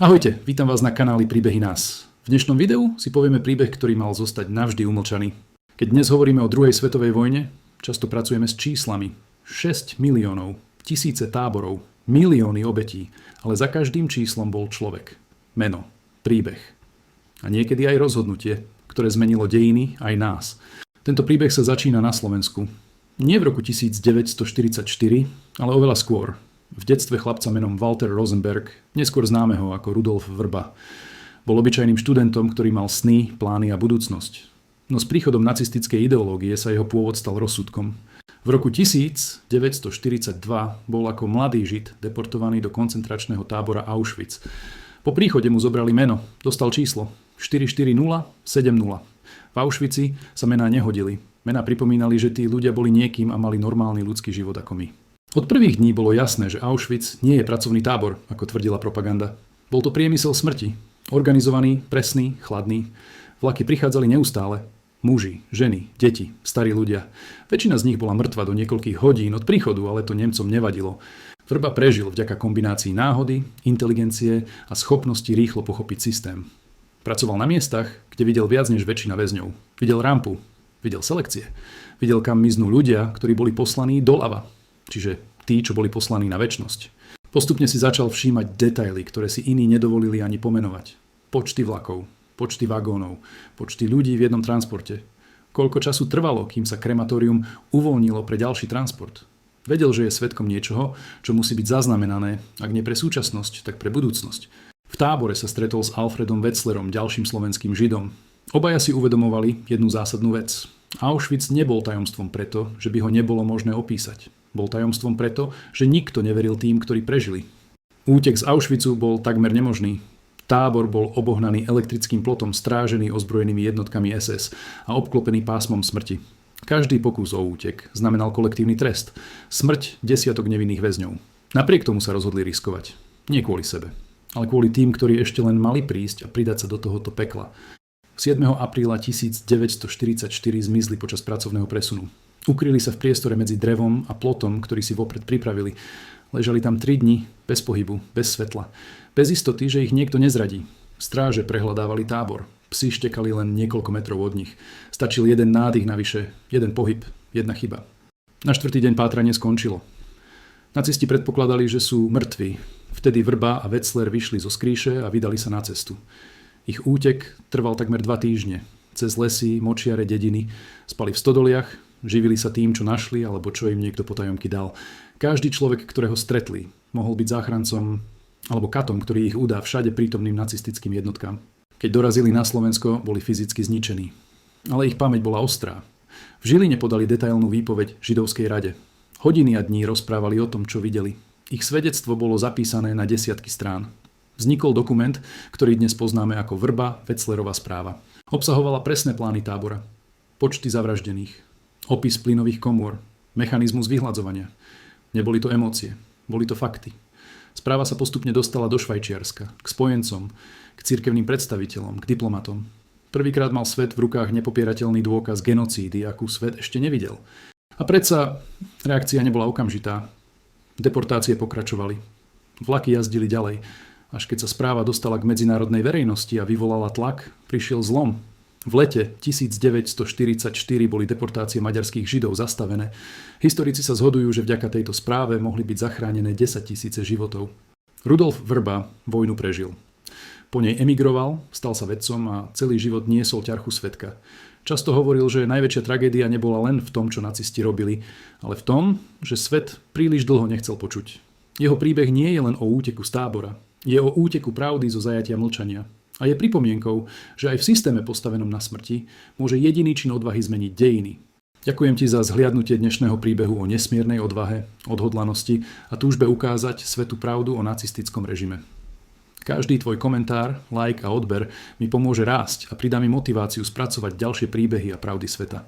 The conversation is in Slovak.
Ahojte, vítam vás na kanáli Príbehy nás. V dnešnom videu si povieme príbeh, ktorý mal zostať navždy umlčaný. Keď dnes hovoríme o druhej svetovej vojne, často pracujeme s číslami. 6 miliónov, tisíce táborov, milióny obetí, ale za každým číslom bol človek. Meno, príbeh. A niekedy aj rozhodnutie, ktoré zmenilo dejiny aj nás. Tento príbeh sa začína na Slovensku. Nie v roku 1944, ale oveľa skôr. V detstve chlapca menom Walter Rosenberg, neskôr známeho ako Rudolf Vrba. Bol obyčajným študentom, ktorý mal sny, plány a budúcnosť. No s príchodom nacistickej ideológie sa jeho pôvod stal rozsudkom. V roku 1942 bol ako mladý Žid deportovaný do koncentračného tábora Auschwitz. Po príchode mu zobrali meno, dostal číslo 44070. V Auschwitzi sa mená nehodili. Mená pripomínali, že tí ľudia boli niekým a mali normálny ľudský život ako my. Od prvých dní bolo jasné, že Auschwitz nie je pracovný tábor, ako tvrdila propaganda. Bol to priemysel smrti. Organizovaný, presný, chladný. Vlaky prichádzali neustále. Muži, ženy, deti, starí ľudia. Väčšina z nich bola mŕtva do niekoľkých hodín od príchodu, ale to Nemcom nevadilo. Vrba prežil vďaka kombinácii náhody, inteligencie a schopnosti rýchlo pochopiť systém. Pracoval na miestach, kde videl viac než väčšina väzňov. Videl rampu, videl selekcie. Videl, kam miznú ľudia, ktorí boli poslaní doľava. Čiže tí, čo boli poslaní na večnosť. Postupne si začal všímať detaily, ktoré si iní nedovolili ani pomenovať. Počty vlakov, počty vagónov, počty ľudí v jednom transporte. Koľko času trvalo, kým sa krematórium uvoľnilo pre ďalší transport. Vedel, že je svedkom niečoho, čo musí byť zaznamenané, ak nie pre súčasnosť, tak pre budúcnosť. V tábore sa stretol s Alfredom Wetzlerom, ďalším slovenským Židom. Obaja si uvedomovali jednu zásadnú vec. Auschwitz nebol tajomstvom preto, že by ho nebolo možné opísať. Bol tajomstvom preto, že nikto neveril tým, ktorí prežili. Útek z Auschwitzu bol takmer nemožný. Tábor bol obohnaný elektrickým plotom, strážený ozbrojenými jednotkami SS a obklopený pásmom smrti. Každý pokus o útek znamenal kolektívny trest. Smrť desiatok nevinných väzňov. Napriek tomu sa rozhodli riskovať. Nie kvôli sebe, ale kvôli tým, ktorí ešte len mali prísť a pridať sa do tohoto pekla. 7. apríla 1944 zmizli počas pracovného presunu. Ukryli sa v priestore medzi drevom a plotom, ktorý si vopred pripravili. Ležali tam 3 dni, bez pohybu, bez svetla. Bez istoty, že ich niekto nezradí. Stráže prehľadávali tábor. Psi štekali len niekoľko metrov od nich. Stačil jeden nádych navyše, jeden pohyb, jedna chyba. Na 4. deň pátranie skončilo. Nacisti predpokladali, že sú mŕtvi. Vtedy Vrba a Wetzler vyšli zo skrýše a vydali sa na cestu. Ich útek trval takmer 2 týždne. Cez lesy, močiare, dediny. Spali v stodoliach, živili sa tým, čo našli, alebo čo im niekto potajomky dal. Každý človek, ktorého stretli, mohol byť záchrancom alebo katom, ktorý ich udá všade prítomným nacistickým jednotkám. Keď dorazili na Slovensko, boli fyzicky zničení. Ale ich pamäť bola ostrá. V Žiline podali detailnú výpoveď Židovskej rade. Hodiny a dní rozprávali o tom, čo videli. Ich svedectvo bolo zapísané na desiatky strán. Vznikol dokument, ktorý dnes poznáme ako Vrba Wetzlerova správa. Obsahovala presné plány tábora, počty zavraždených, opis plynových komôr, mechanizmus vyhľadzovania. Neboli to emócie, boli to fakty. Správa sa postupne dostala do Švajčiarska, k spojencom, k cirkevným predstaviteľom, k diplomatom. Prvýkrát mal svet v rukách nepopierateľný dôkaz genocídy, akú svet ešte nevidel. A predsa reakcia nebola okamžitá. Deportácie pokračovali. Vlaky jazdili ďalej. Až keď sa správa dostala k medzinárodnej verejnosti a vyvolala tlak, prišiel zlom. V lete 1944 boli deportácie maďarských Židov zastavené. Historici sa zhodujú, že vďaka tejto správe mohli byť zachránené 10 000 životov. Rudolf Vrba vojnu prežil. Po nej emigroval, stal sa vedcom a celý život niesol ťarchu svedka. Často hovoril, že najväčšia tragédia nebola len v tom, čo nacisti robili, ale v tom, že svet príliš dlho nechcel počuť. Jeho príbeh nie je len o úteku z tábora. Je o úteku pravdy zo zajatia mlčania. A je pripomienkou, že aj v systéme postavenom na smrti môže jediný čin odvahy zmeniť dejiny. Ďakujem ti za zhliadnutie dnešného príbehu o nesmiernej odvahe, odhodlanosti a túžbe ukázať svetu pravdu o nacistickom režime. Každý tvoj komentár, like a odber mi pomôže rásť a pridá mi motiváciu spracovať ďalšie príbehy a pravdy sveta.